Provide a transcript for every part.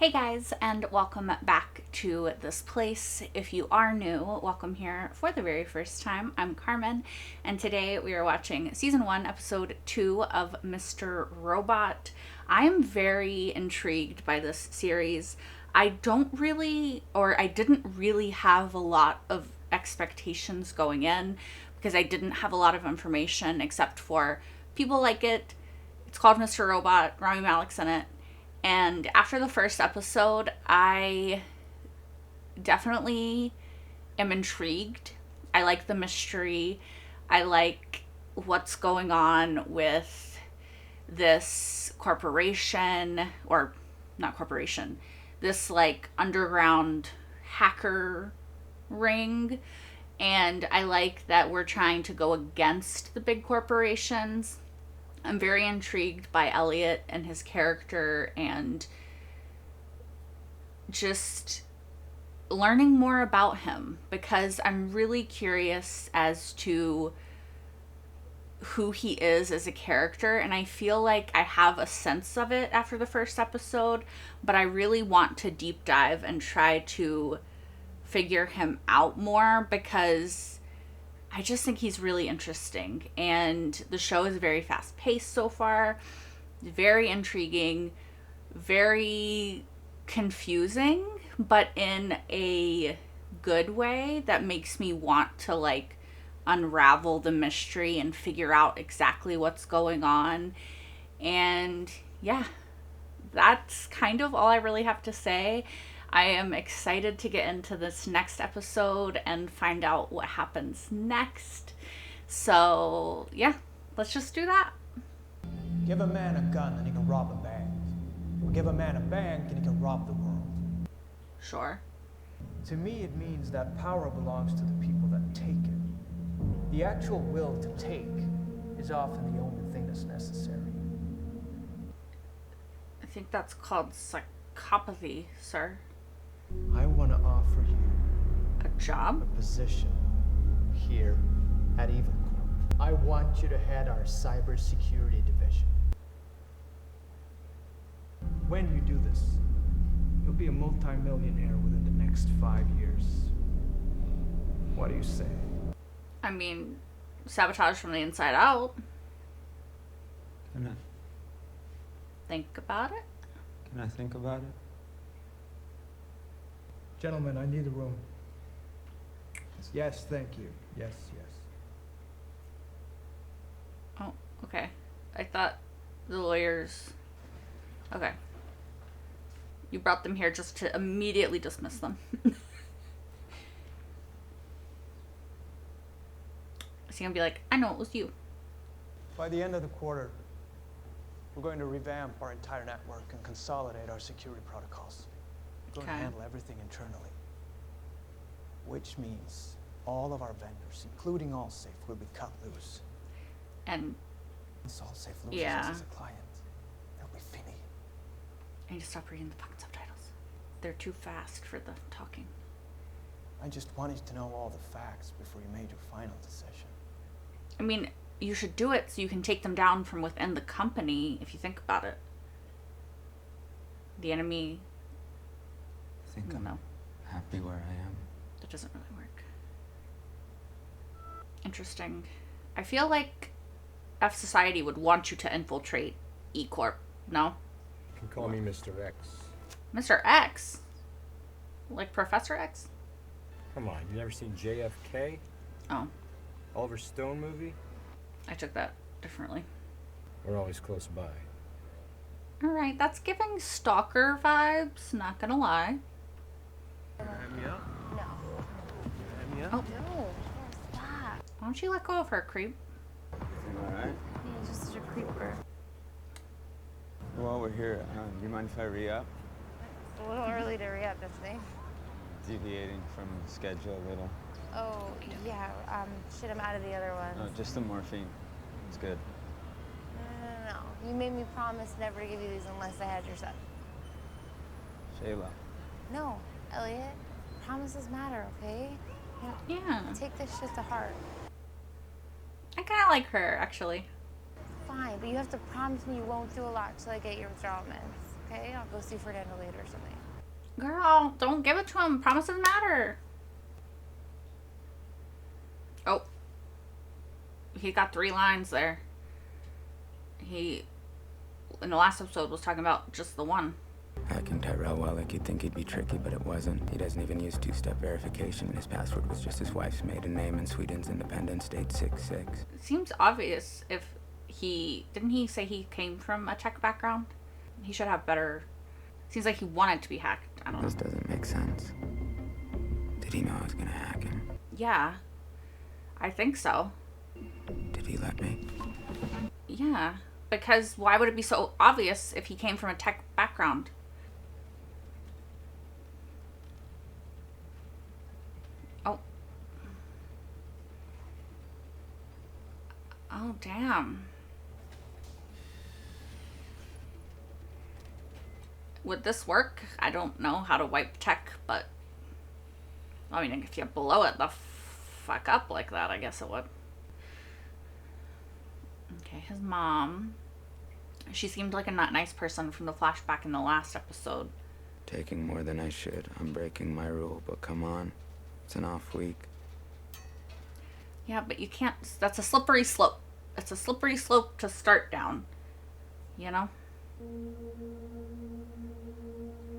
Hey guys, and welcome back to this place. If you are new, welcome here for the very first time. I'm Carmen, and today we are watching Season 1, Episode 2 of Mr. Robot. I am very intrigued by this series. I didn't really have a lot of expectations going in because I didn't have a lot of information except for people like it. It's called Mr. Robot, Rami Malek's in it. And after the first episode, I definitely am intrigued. I like the mystery. I like what's going on with this corporation, or not corporation, this like underground hacker ring. And I like that we're trying to go against the big corporations. I'm very intrigued by Elliot and his character and just learning more about him because I'm really curious as to who he is as a character, and I feel like I have a sense of it after the first episode, but I really want to deep dive and try to figure him out more because I just think he's really interesting, and the show is very fast paced so far, very intriguing, very confusing, but in a good way that makes me want to like unravel the mystery and figure out exactly what's going on. And yeah, that's kind of all I really have to say. I am excited to get into this next episode and find out what happens next. So, yeah, let's just do that. Give a man a gun and he can rob a bank. Or give a man a bank and he can rob the world. Sure. To me, it means that power belongs to the people that take it. The actual will to take is often the only thing that's necessary. I think that's called psychopathy, sir. I want to offer you a job? A position here at Evil Corp. I want you to head our cybersecurity division. When you do this, you'll be a multi-millionaire within the next 5 years. What do you say? I mean, sabotage from the inside out. Can I think about it? Can I think about it? Gentlemen, I need a room. Yes, thank you. Yes. Oh, okay. I thought the lawyers... Okay. You brought them here just to immediately dismiss them. Is he gonna be like, I know it was you? By the end of the quarter, we're going to revamp our entire network and consolidate our security protocols. We're going to handle everything internally. Which means all of our vendors, including Allsafe, will be cut loose. And once Allsafe loses us as a client, they'll be finished. I need to stop reading the fucking subtitles. They're too fast for the talking. I just wanted to know all the facts before you made your final decision. I mean, you should do it so you can take them down from within the company, if you think about it. The enemy... I think I'm happy where I am. That doesn't really work. Interesting. I feel like F Society would want you to infiltrate E Corp, no? You can call me Mr. X. Mr. X? Like Professor X? Come on, you never seen JFK? Oh. Oliver Stone movie? I took that differently. We're always close by. Alright, that's giving stalker vibes, not gonna lie. Hand me up? No. Hand me up? Oh. No. Stop. Why don't you let go of her, creep? Everything alright? You're just such a creeper. While we're here, do you mind if I re-up? It's a little early to re-up, isn't it? Deviating from the schedule a little. Oh, yeah. Shit, I'm out of the other ones. No, just the morphine. It's good. No. You made me promise never to give you these unless I had your son. Shayla. No, Elliot. Promises matter, okay? Yeah. Take this shit to heart. I kind of like her, actually. Fine, but you have to promise me you won't do a lot till I get your withdrawal meds, okay? I'll go see Fernando later or something. Girl, don't give it to him. Promises matter. Oh. He got 3 lines there. He, in the last episode, was talking about just the one. Hacking Tyrell Wellick, you'd think he'd be tricky, but it wasn't. He doesn't even use two-step verification. His password was just his wife's maiden name and Sweden's Independence Date 6-6. It seems obvious if he... Didn't he say he came from a tech background? He should have better... Seems like he wanted to be hacked. I don't know. This doesn't make sense. Did he know I was gonna hack him? Yeah. I think so. Did he let me? Yeah. Because why would it be so obvious if he came from a tech background? Oh. Oh, damn. Would this work? I don't know how to wipe tech, but... I mean, if you blow it the fuck up like that, I guess it would. Okay, his mom. She seemed like a not nice person from the flashback in the last episode. Taking more than I should. I'm breaking my rule, but come on. It's an off week. Yeah, but you can't... That's a slippery slope. It's a slippery slope to start down. You know?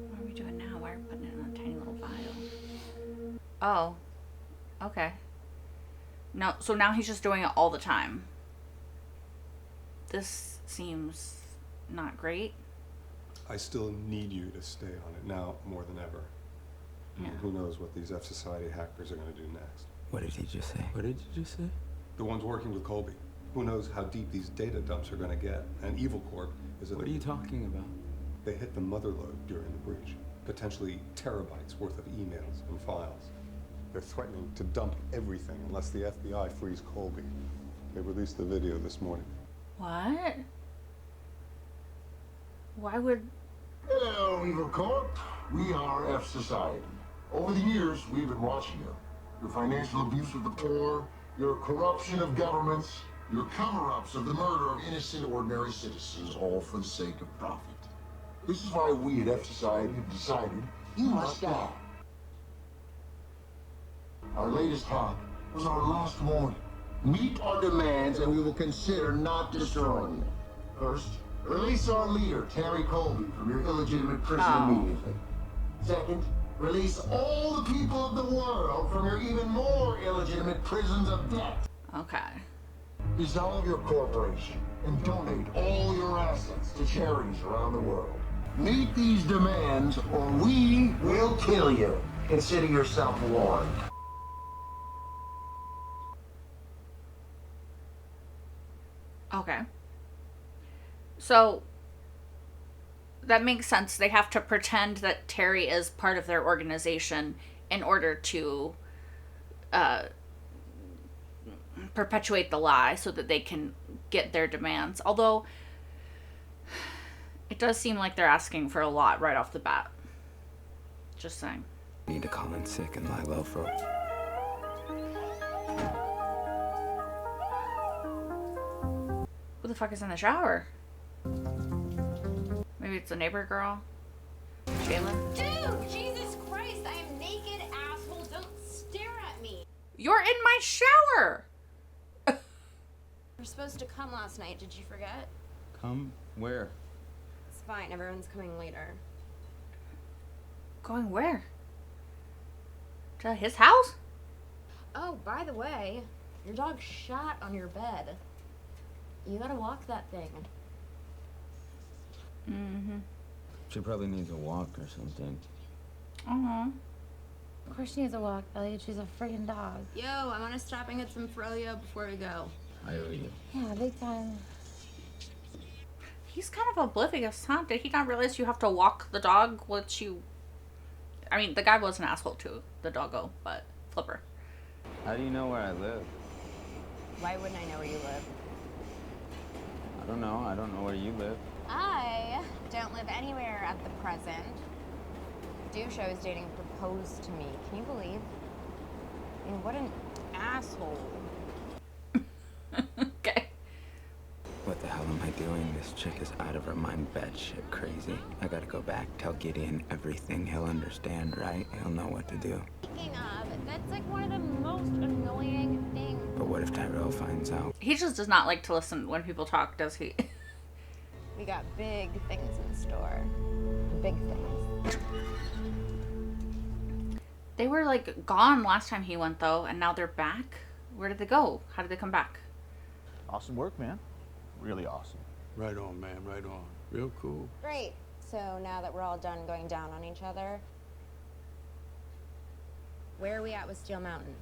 What are we doing now? Why are we putting it in a tiny little vial? Oh. Okay. No, so now he's just doing it all the time. This seems not great. I still need you to stay on it now more than ever. Yeah. Who knows what these F Society hackers are going to do next? What did he just say? What did you just say? The ones working with Colby. Who knows how deep these data dumps are going to get? And Evil Corp is... What are you talking about? They hit the motherlode during the breach. Potentially terabytes worth of emails and files. They're threatening to dump everything unless the FBI frees Colby. They released the video this morning. What? Why would... Hello, Evil Corp. We are F Society. Over the years, we've been watching you. Your financial abuse of the poor, your corruption of governments, your cover-ups of the murder of innocent, ordinary citizens, all for the sake of profit. This is why we at F Society have decided you must die. Our latest hack was our last warning. Meet our demands and we will consider not destroying you. First, release our leader, Terry Colby, from your illegitimate prison immediately. Second, release all the people of the world from your even more illegitimate prisons of debt. Okay. Dissolve your corporation and donate all your assets to charities around the world. Meet these demands or we will kill you. Consider yourself warned. Okay. So, that makes sense. They have to pretend that Terry is part of their organization in order to perpetuate the lie so that they can get their demands. Although, it does seem like they're asking for a lot right off the bat. Just saying. Need to call in sick and lie low for... Who the fuck is in the shower? Maybe it's the neighbor girl? Shayla? Dude, Jesus Christ, I am naked, asshole. Don't stare at me. You're in my shower! We're supposed to come last night. Did you forget? Come where? It's fine. Everyone's coming later. Going where? To his house? Oh, by the way, your dog shat on your bed. You gotta walk that thing. Mm-hmm. She probably needs a walk or something. Uh-huh. Of course she needs a walk, Elliot. She's a friggin' dog. Yo, I wanna stop and get some froyo before we go. I owe you. Yeah, big time. He's kind of oblivious, huh? Did he not realize you have to walk the dog once you... I mean, the guy was an asshole too, the doggo, but flipper. How do you know where I live? Why wouldn't I know where you live? I don't know. I don't know where you live. I don't live anywhere at the present. Dusha is dating proposed to me. Can you believe? I mean, what an asshole. Okay. What the hell am I doing? This chick is out of her mind, batshit crazy. I gotta go back, tell Gideon everything. He'll understand, right? He'll know what to do. Speaking of, that's like one of the most annoying things. But what if Tyrell finds out? He just does not like to listen when people talk, does he? We got big things in store. Big things. They were like gone last time he went though, and now they're back. Where did they go? How did they come back? Awesome work, man. Really awesome. Right on, man, right on. Real cool. Great. So now that we're all done going down on each other, where are we at with Steel Mountain?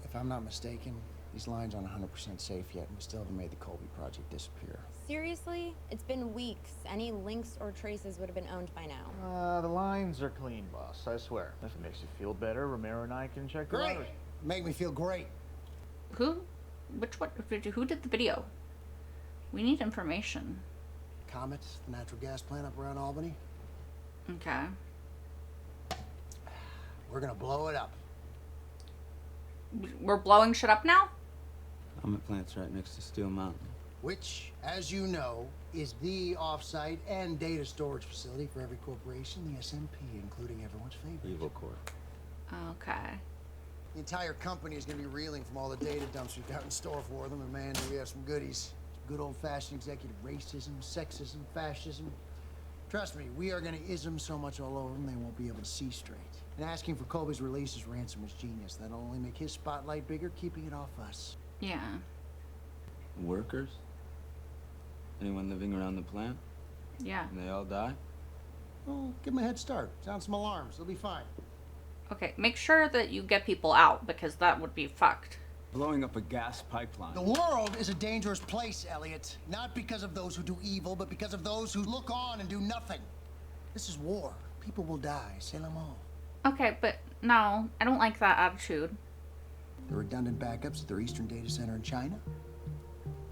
If I'm not mistaken, these lines aren't 100% safe yet, and we still haven't made the Colby project disappear. Seriously? It's been weeks. Any links or traces would have been owned by now. The lines are clean, boss, I swear. If it makes you feel better, Romero and I can check Great! it out. Make me feel great. Who? Which one? Who did the video? We need information. Comet, the natural gas plant up around Albany. Okay. We're gonna blow it up. We're blowing shit up now? Comet plant's right next to Steel Mountain. Which, as you know, is the off-site and data storage facility for every corporation, the SMP, including everyone's favorite. Evil Corp. Okay. The entire company is going to be reeling from all the data dumps we've got in store for them, and man, do we have some goodies. Good old-fashioned executive racism, sexism, fascism. Trust me, we are going to ism so much all over them they won't be able to see straight. And asking for Colby's release is ransom's genius. That'll only make his spotlight bigger, keeping it off us. Yeah. Workers? Anyone living around the plant? Yeah. And they all die? Well, give them a head start. Sound some alarms. They'll be fine. Okay, make sure that you get people out, because that would be fucked. Blowing up a gas pipeline. The world is a dangerous place, Elliot. Not because of those who do evil, but because of those who look on and do nothing. This is war. People will die. C'est la mort. Okay, but no, I don't like that attitude. The redundant backups at their eastern data center in China.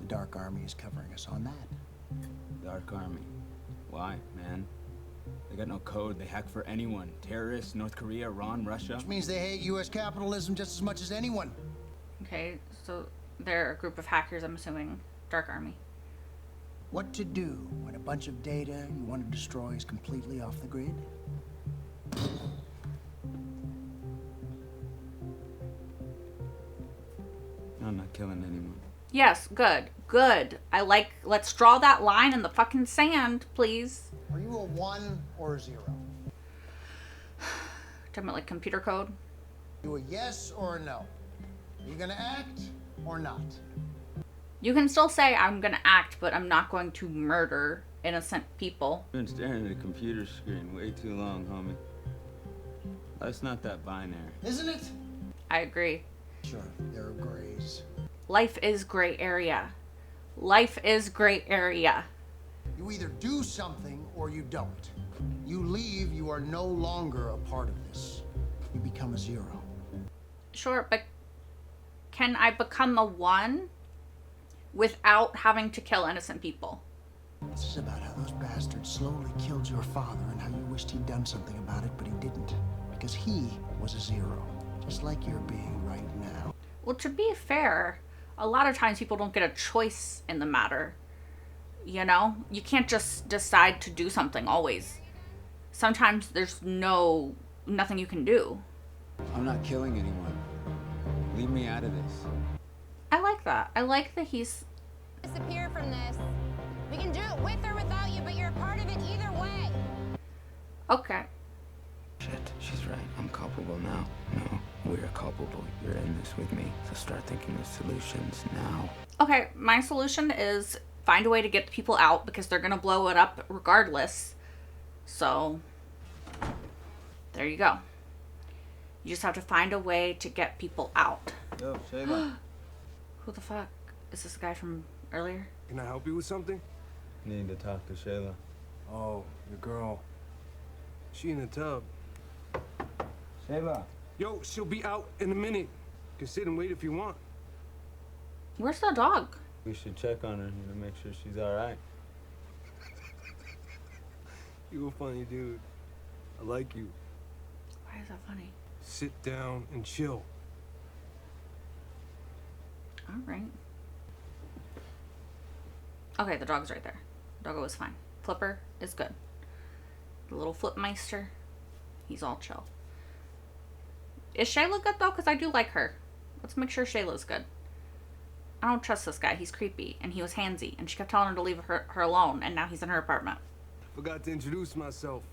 The Dark Army is covering us on that. Dark Army. Why, man? They got no code. They hack for anyone. Terrorists, North Korea, Iran, Russia. Which means they hate U.S. capitalism just as much as anyone. Okay, so they're a group of hackers, I'm assuming. Dark Army. What to do when a bunch of data you want to destroy is completely off the grid? I'm not killing anyone. Yes, good. Good. Let's draw that line in the fucking sand, please. Are you a 1 or a 0? Talking about like computer code? You a yes or a no? Are you gonna act or not? You can still say I'm gonna act, but I'm not going to murder innocent people. I've been staring at a computer screen way too long, homie. Life's not that binary. Isn't it? I agree. Sure, there are grays. Life is gray area. Life is gray area. You either do something or you don't. You leave, you are no longer a part of this. You become a 0. Sure, but can I become a 1 without having to kill innocent people? This is about how those bastards slowly killed your father and how you wished he'd done something about it, but he didn't. Because he was a 0, just like you're being right now. Well, to be fair, a lot of times people don't get a choice in the matter. You know? You can't just decide to do something always. Sometimes there's nothing you can do. I'm not killing anyone. Leave me out of this. I like that. I like that he's... Disappear from this. We can do it with or without you, but you're a part of it either way. Okay. Shit, she's right. I'm culpable now. No, we're culpable. You're in this with me. So start thinking of solutions now. Okay, my solution is find a way to get the people out because they're gonna blow it up regardless. So, there you go. You just have to find a way to get people out. Yo, Shayla. Who the fuck? Is this the guy from earlier? Can I help you with something? Need to talk to Shayla. Oh, your girl. She in the tub. Shayla. Yo, she'll be out in a minute. You can sit and wait if you want. Where's the dog? We should check on her to make sure she's alright. You a funny dude. I like you. Why is that funny? Sit down and chill. All right. Okay, the dog's right there. Doggo is fine. Flipper is good. The little Flipmeister, he's all chill. Is Shayla good though? Because I do like her. Let's make sure Shayla's good. I don't trust this guy. He's creepy and he was handsy and she kept telling him to leave her alone and now he's in her apartment. Forgot to introduce myself.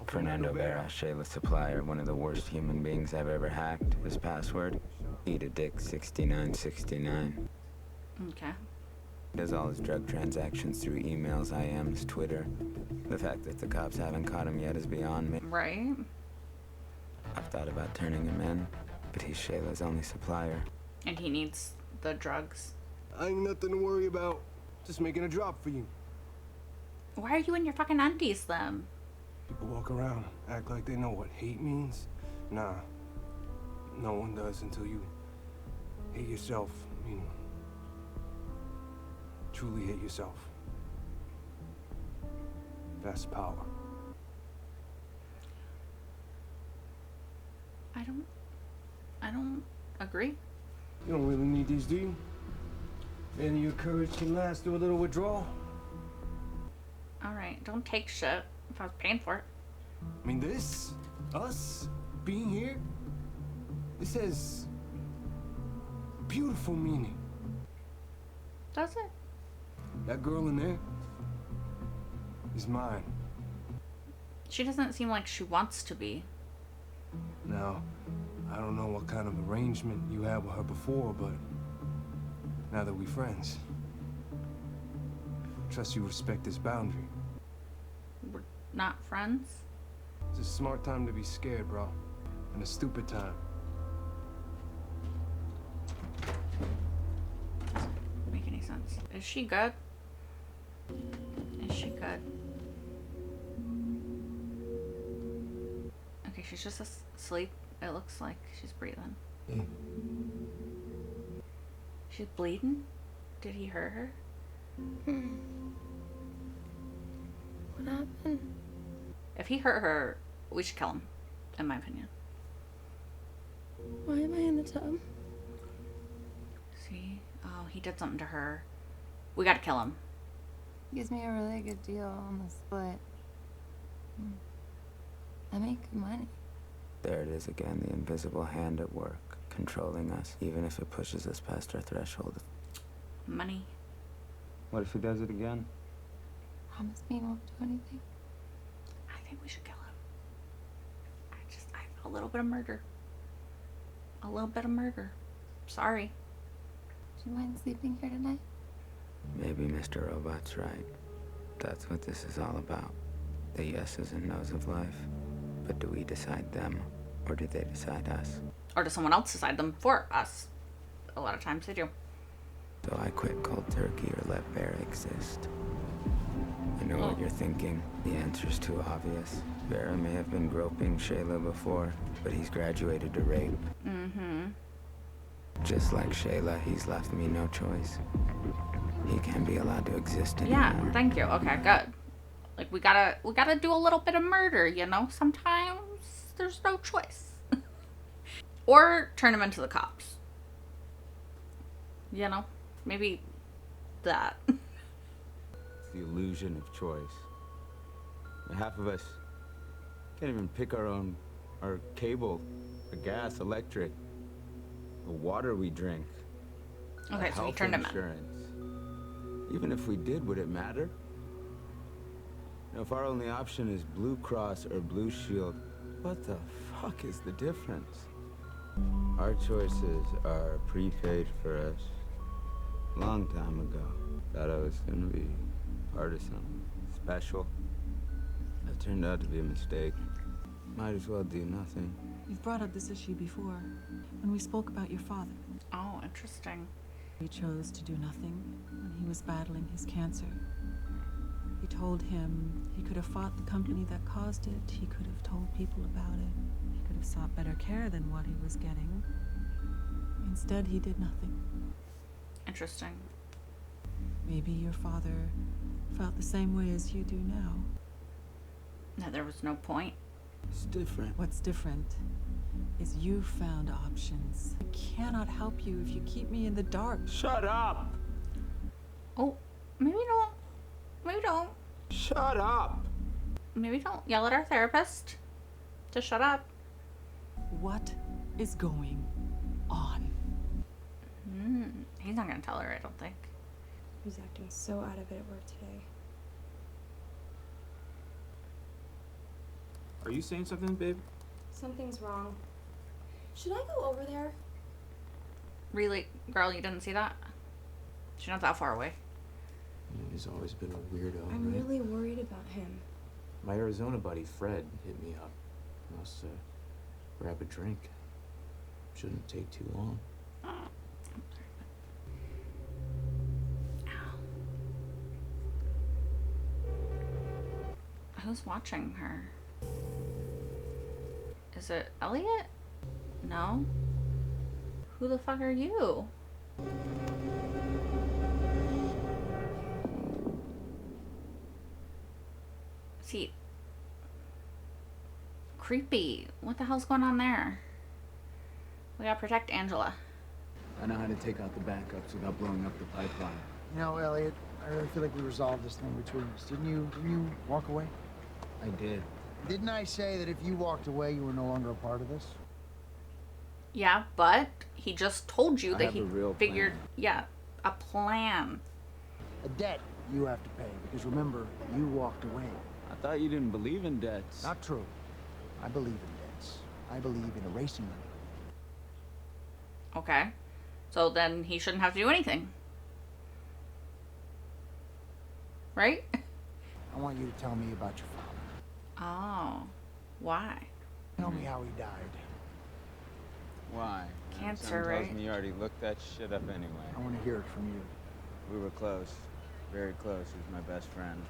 Fernando Vera, Shayla's supplier, one of the worst human beings I've ever hacked. His password, eat a dick 6969. Okay. Does all his drug transactions through emails, IMs, Twitter. The fact that the cops haven't caught him yet is beyond me. Right. I've thought about turning him in, but he's Shayla's only supplier. And he needs the drugs. I ain't nothing to worry about. Just making a drop for you. Why are you in your fucking undies then? People walk around, act like they know what hate means. Nah, no one does until you hate yourself. I mean, truly hate yourself. That's power. I don't agree. You don't really need these, do you? Any of your courage can last through a little withdrawal. Alright, don't take shit if I was paying for it. I mean, this, us, being here, this has beautiful meaning. Does it? That girl in there is mine. She doesn't seem like she wants to be. Now, I don't know what kind of arrangement you had with her before, but now that we're friends, I trust you respect this boundary. We're not friends? It's a smart time to be scared, bro, and a stupid time. Doesn't make any sense. Is she good? Is she good? Okay, she's just asleep. It looks like she's breathing. She's bleeding? Did he hurt her? What happened? If he hurt her, we should kill him, in my opinion. Why am I in the tub? See? Oh, he did something to her. We gotta kill him. Gives me a really good deal on the split. I make good money. There it is again, the invisible hand at work, controlling us, even if it pushes us past our threshold. Money. What if he does it again? Promise me you won't do anything. I think we should kill him. A little bit of murder. A little bit of murder. Sorry. Do you mind sleeping here tonight? Maybe Mr. Robot's right. That's what this is all about. The yeses and nos of life. But do we decide them, or do they decide us? Or does someone else decide them for us? A lot of times they do. So I quit cold turkey or let Vera exist. I know what you're thinking. The answer's too obvious. Vera may have been groping Shayla before, but he's graduated to rape. Mm-hmm. Just like Shayla, he's left me no choice. He can't be allowed to exist anymore. Yeah, thank you. Okay, good. Like, we gotta do a little bit of murder, you know? Sometimes there's no choice. Or turn him into the cops. You know? Maybe that. It's the illusion of choice. Half of us can't even pick our cable, our gas, electric, the water we drink. Okay, so he turned him in. Even if we did, would it matter? Now, if our only option is Blue Cross or Blue Shield, what the fuck is the difference? Our choices are prepaid for us. Long time ago. Thought I was gonna be part of something special. That turned out to be a mistake. Might as well do nothing. You've brought up this issue before, when we spoke about your father. Oh, interesting. He chose to do nothing when he was battling his cancer. You told him he could have fought the company that caused it. He could have told people about it. He could have sought better care than what he was getting. Instead, he did nothing. Interesting. Maybe your father felt the same way as you do now. No, there was no point. It's different. What's different is you found options. I cannot help you if you keep me in the dark. Shut up! Oh, maybe don't Maybe don't. Shut up! Maybe don't yell at our therapist. Just shut up. What is going on? He's not gonna tell her, I don't think. He was acting so out of it at work today. Are you saying something, babe? Something's wrong. Should I go over there? Really? Girl, you didn't see that? She's not that far away. He's always been a weirdo, I'm right? really worried about him. My Arizona buddy, Fred, hit me up. Let's grab a drink. Shouldn't take too long. Who's watching her? Is it Elliot? No? Who the fuck are you? See, creepy. What the hell's going on there? We gotta protect Angela. I know how to take out the backups without blowing up the pipeline. You know, Elliot, I really feel like we resolved this thing between us. Didn't you walk away? I did. Didn't I say that if you walked away, you were no longer a part of this? Yeah, but he just told you I that have he a real figured, plan. yeah, a plan. A debt you have to pay, because remember, you walked away. I thought you didn't believe in debts. Not true. I believe in debts. I believe in erasing them. Okay. So then he shouldn't have to do anything. Right? I want you to tell me about your father. Oh. Why? Tell me how he died. Why? Cancer, Someone right? tells me you already looked that shit up anyway. I want to hear it from you. We were close. Very close. He was my best friend.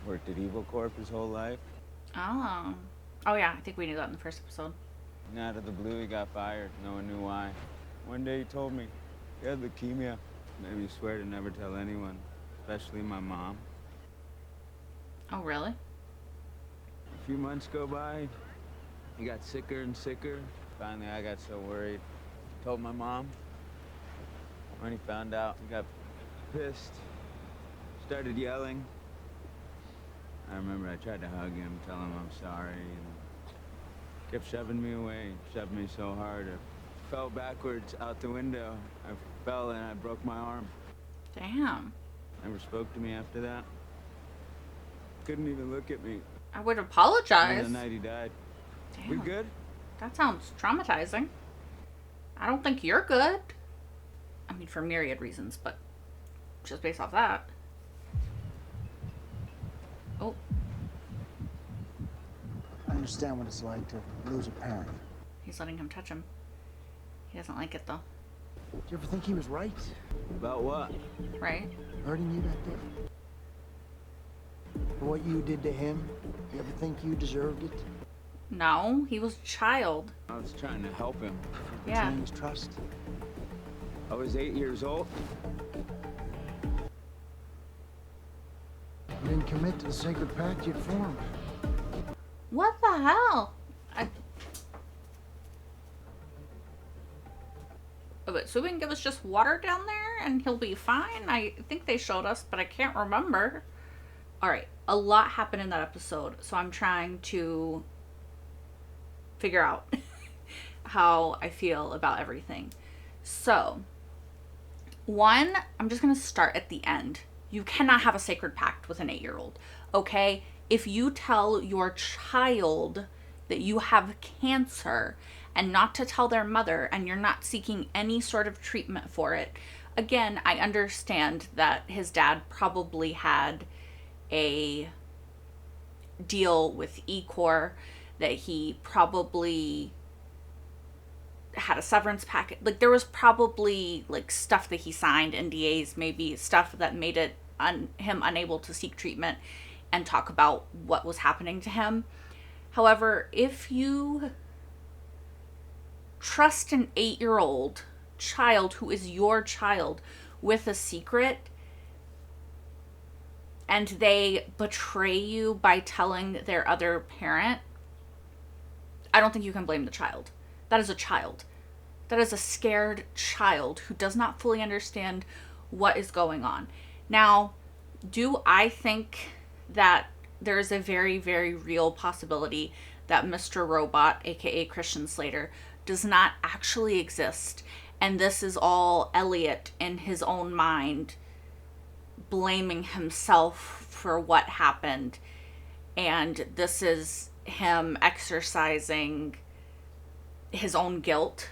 Worked at Evil Corp his whole life. Oh. Oh yeah, I think we knew that in the first episode. And out of the blue, he got fired. No one knew why. One day he told me he had leukemia. Made me swear to never tell anyone, especially my mom. Oh really? A few months go by, he got sicker and sicker. Finally, I got so worried. Told my mom. When he found out, he got pissed. Started yelling. I remember I tried to hug him, tell him I'm sorry, and kept shoving me away. Shoved me so hard, I fell backwards out the window. I fell and I broke my arm. Damn. Never spoke to me after that. Couldn't even look at me. I would And apologize. the night he died. Damn. We good? That sounds traumatizing. I don't think you're good. I mean, for myriad reasons, but just based off that. Oh. I understand what it's like to lose a parent. He's letting him touch him. He doesn't like it though. Do you ever think he was right? About what? Right? Hurting you that day? For what you did to him? You ever think you deserved it? No, he was a child. I was trying to help him. Yeah. Betraying his trust? I was 8 years old. You didn't commit to the sacred pact you'd formed. What the hell? But so we can give us just water down there and he'll be fine? I think they showed us, but I can't remember. Alright, a lot happened in that episode, so I'm trying to figure out how I feel about everything. So, one, I'm just going to start at the end. You cannot have a sacred pact with an 8-year-old, okay? If you tell your child that you have cancer and not to tell their mother and you're not seeking any sort of treatment for it, again, I understand that his dad probably had a deal with E-Corps, that he probably had a severance packet. Like, there was probably, like, stuff that he signed, NDAs, maybe stuff that made it him unable to seek treatment and talk about what was happening to him. However, if you trust an 8-year-old child who is your child with a secret and they betray you by telling their other parent, I don't think you can blame the child. That is a child. That is a scared child who does not fully understand what is going on. Now, Do I think that there is a very, very real possibility that Mr. Robot, aka Christian Slater, does not actually exist, and this is all Elliot in his own mind blaming himself for what happened, and this is him exercising his own guilt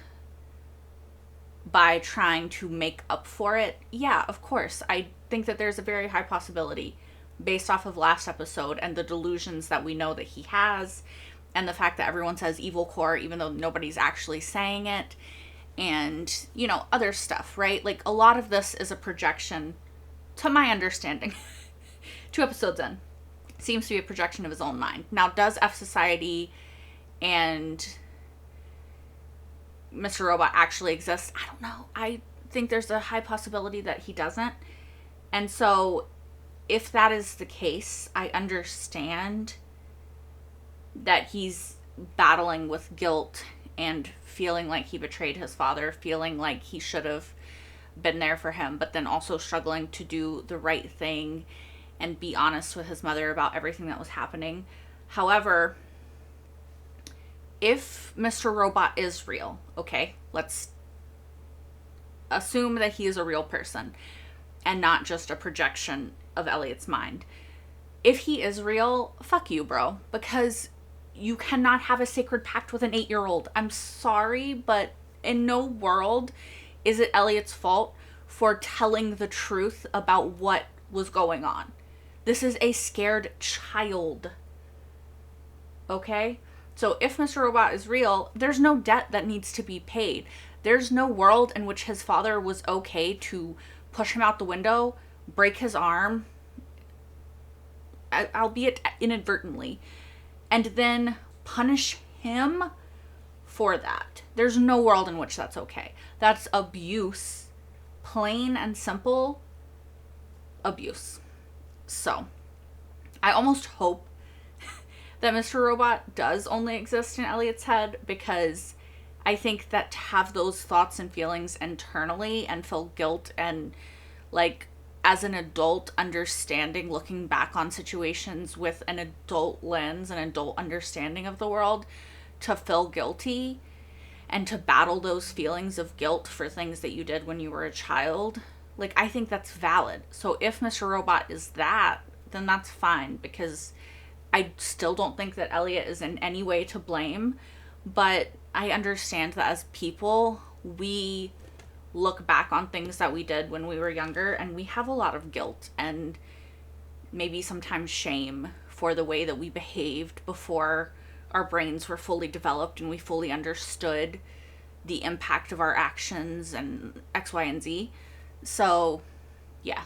by trying to make up for it? Yeah, of course. I think that there's a very high possibility based off of last episode and the delusions that we know that he has, and the fact that everyone says evil core even though nobody's actually saying it, and, you know, other stuff, right? Like, a lot of this is a projection, to my understanding. 2 episodes in, seems to be a projection of his own mind. Now, does F Society and Mr. Robot actually exist? I don't know. I think there's a high possibility that he doesn't. And so, if that is the case, I understand that he's battling with guilt and feeling like he betrayed his father, feeling like he should have been there for him, but then also struggling to do the right thing and be honest with his mother about everything that was happening. However, if Mr. Robot is real, okay, let's assume that he is a real person and not just a projection of Elliot's mind. If he is real, fuck you, bro, because you cannot have a sacred pact with an 8-year-old. I'm sorry, but in no world is it Elliot's fault for telling the truth about what was going on. This is a scared child. Okay? So if Mr. Robot is real, there's no debt that needs to be paid. There's no world in which his father was okay to push him out the window, break his arm, albeit inadvertently, and then punish him for that. There's no world in which that's okay. That's abuse. Plain and simple abuse. So, I almost hope that Mr. Robot does only exist in Elliot's head, because I think that to have those thoughts and feelings internally and feel guilt and, like, as an adult understanding, looking back on situations with an adult lens, an adult understanding of the world, to feel guilty and to battle those feelings of guilt for things that you did when you were a child, like, I think that's valid. So if Mr. Robot is that, then that's fine, because I still don't think that Elliot is in any way to blame, but I understand that as people, we look back on things that we did when we were younger, and we have a lot of guilt and maybe sometimes shame for the way that we behaved before our brains were fully developed and we fully understood the impact of our actions and X, Y, and Z. So, yeah.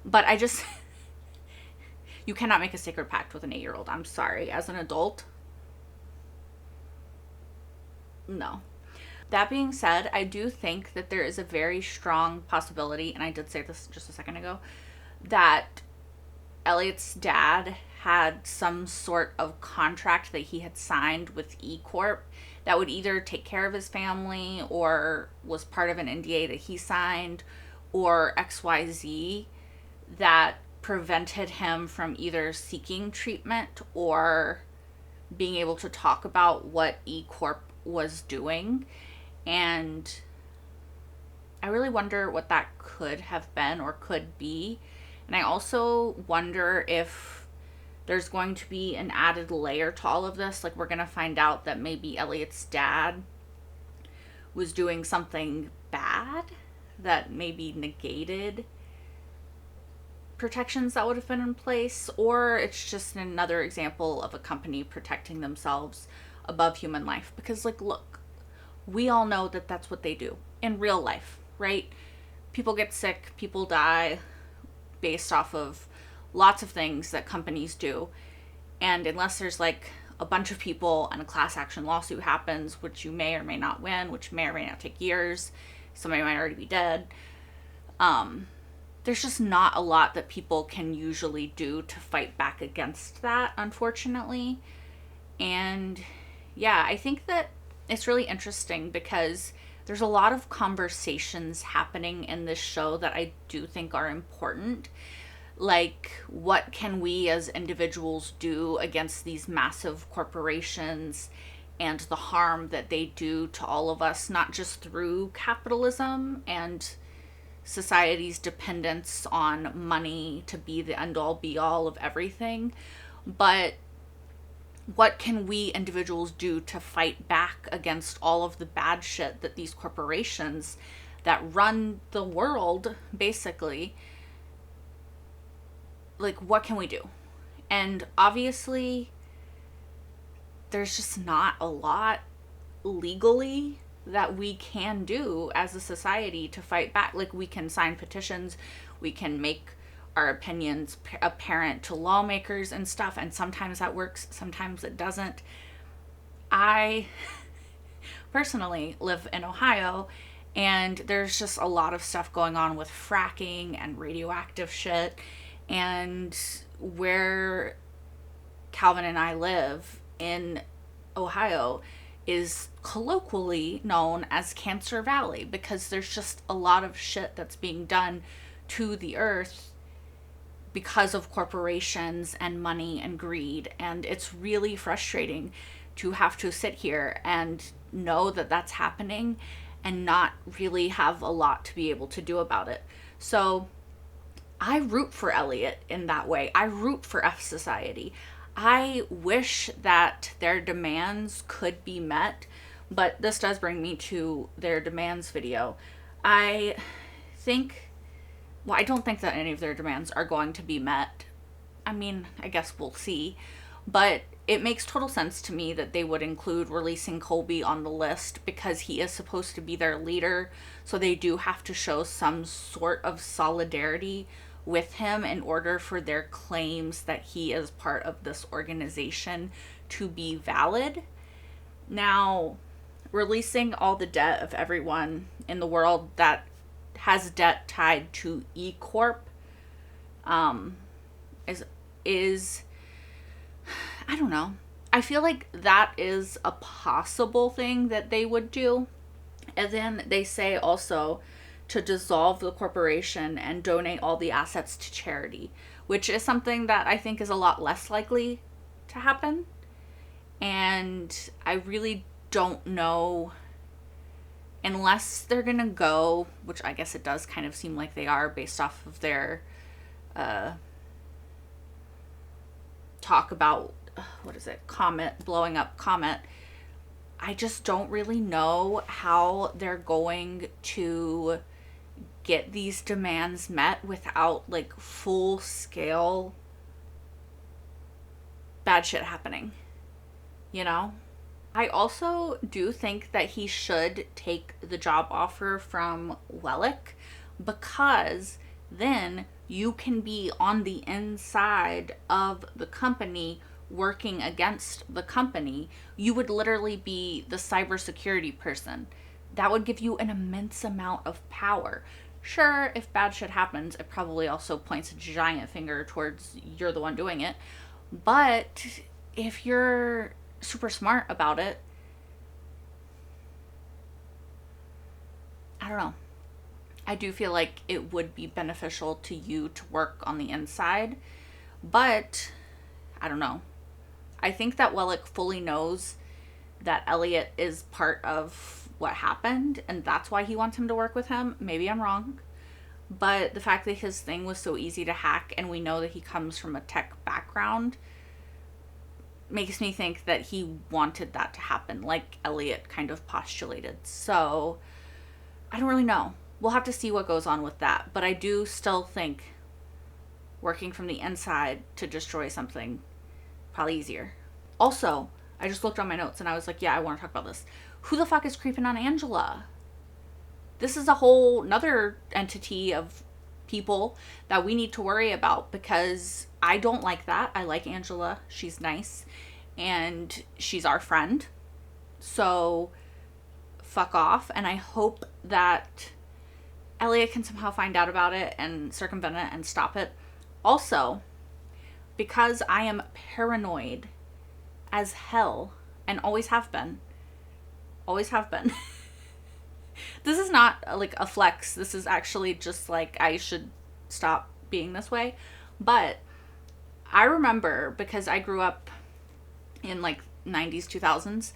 But I just... you cannot make a sacred pact with an 8-year-old. I'm sorry. As an adult, no. That being said, I do think that there is a very strong possibility, and I did say this just a second ago, that Elliot's dad had some sort of contract that he had signed with E Corp that would either take care of his family or was part of an NDA that he signed or XYZ that prevented him from either seeking treatment or being able to talk about what E Corp was doing. And I really wonder what that could have been or could be. And I also wonder if there's going to be an added layer to all of this. Like, we're going to find out that maybe Elliot's dad was doing something bad that maybe negated protections that would have been in place, or it's just another example of a company protecting themselves above human life. Because, like, look, we all know that that's what they do in real life, right? People get sick, people die based off of lots of things that companies do. And unless there's like a bunch of people and a class action lawsuit happens, which you may or may not win, which may or may not take years, somebody might already be dead, there's just not a lot that people can usually do to fight back against that, unfortunately. And yeah, I think that it's really interesting because there's a lot of conversations happening in this show that I do think are important. Like, what can we as individuals do against these massive corporations and the harm that they do to all of us, not just through capitalism and society's dependence on money to be the end-all be-all of everything, but what can we individuals do to fight back against all of the bad shit that these corporations that run the world, basically, like, what can we do? And obviously, there's just not a lot legally that we can do as a society to fight back. Like, we can sign petitions, we can make our opinions apparent to lawmakers and stuff, and sometimes that works, sometimes it doesn't. I personally live in Ohio, and there's just a lot of stuff going on with fracking and radioactive shit, and where Calvin and I live in Ohio is colloquially known as Cancer Valley, because there's just a lot of shit that's being done to the earth because of corporations and money and greed. And it's really frustrating to have to sit here and know that that's happening and not really have a lot to be able to do about it. So I root for Elliot in that way. I root for F Society. I wish that their demands could be met, but this does bring me to their demands video. I don't think that any of their demands are going to be met. I mean, I guess we'll see. But it makes total sense to me that they would include releasing Colby on the list, because he is supposed to be their leader. So they do have to show some sort of solidarity with him in order for their claims that he is part of this organization to be valid. Now, releasing all the debt of everyone in the world that has debt tied to E Corp is I don't know. I feel like that is a possible thing that they would do. And then they say also to dissolve the corporation and donate all the assets to charity, which is something that I think is a lot less likely to happen. And I really don't know, unless they're gonna go, which I guess it does kind of seem like they are based off of their talk about, Comet, blowing up Comet. I just don't really know how they're going to get these demands met without, like, full scale bad shit happening, you know? I also do think that he should take the job offer from Wellick, because then you can be on the inside of the company working against the company. You would literally be the cybersecurity person. That would give you an immense amount of power. Sure, if bad shit happens, it probably also points a giant finger towards you're the one doing it. But if you're super smart about it, I don't know. I do feel like it would be beneficial to you to work on the inside, but I don't know. I think that Wellick fully knows that Elliot is part of what happened, and that's why he wants him to work with him. Maybe I'm wrong, but the fact that his thing was so easy to hack, and we know that he comes from a tech background, makes me think that he wanted that to happen, like Elliot kind of postulated. So I don't really know. We'll have to see what goes on with that. But I do still think working from the inside to destroy something, probably easier. Also, I just looked on my notes and I was like, yeah, I want to talk about this. Who the fuck is creeping on Angela? This is a whole nother entity of people that we need to worry about, because I don't like that. I like Angela. She's nice. And she's our friend. So fuck off. And I hope that Elliot can somehow find out about it and circumvent it and stop it. Also, because I am paranoid as hell and always have been. Always have been. This is not like a flex. This is actually just like I should stop being this way. But I remember, because I grew up in like 90s, 2000s,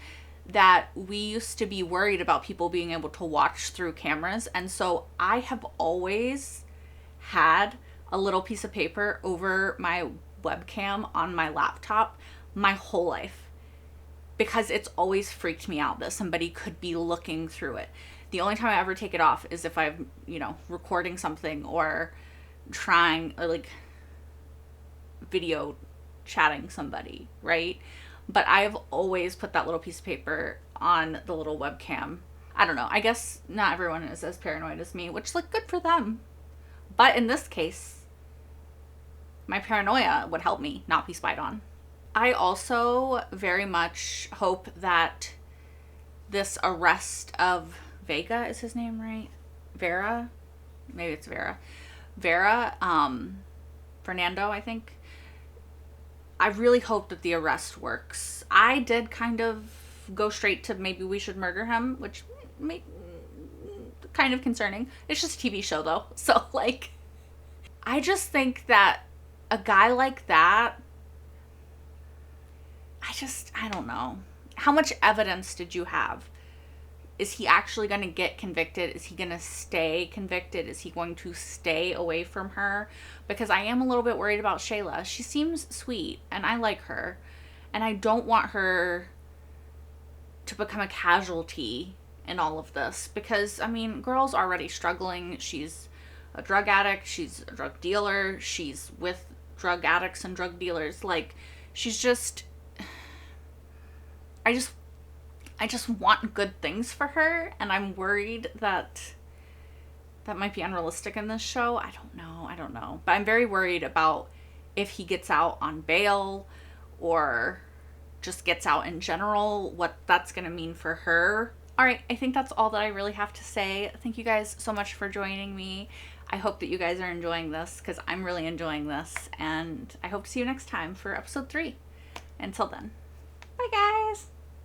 that we used to be worried about people being able to watch through cameras. And so I have always had a little piece of paper over my webcam on my laptop my whole life, because it's always freaked me out that somebody could be looking through it. The only time I ever take it off is if I'm, recording something or trying, or like video chatting somebody, right? But I've always put that little piece of paper on the little webcam. I don't know. I guess not everyone is as paranoid as me, which, like, good for them. But in this case, my paranoia would help me not be spied on. I also very much hope that this arrest of Vega, is his name right? Vera? Maybe it's Vera. Fernando, I think. I really hope that the arrest works. I did kind of go straight to maybe we should murder him, which may kind of concerning. It's just a TV show though. So like, I just think that a guy like that, I don't know. How much evidence did you have? Is he actually going to get convicted? Is he going to stay convicted? Is he going to stay away from her? Because I am a little bit worried about Shayla. She seems sweet and I like her. And I don't want her to become a casualty in all of this. Because, I mean, girl's already struggling. She's a drug addict. She's a drug dealer. She's with drug addicts and drug dealers. Like, she's just... I just want good things for her, and I'm worried that that might be unrealistic in this show. I don't know. But I'm very worried about if he gets out on bail or just gets out in general, what that's going to mean for her. All right, I think that's all that I really have to say. Thank you guys so much for joining me. I hope that you guys are enjoying this, because I'm really enjoying this, and I hope to see you next time for episode 3. Until then, bye guys!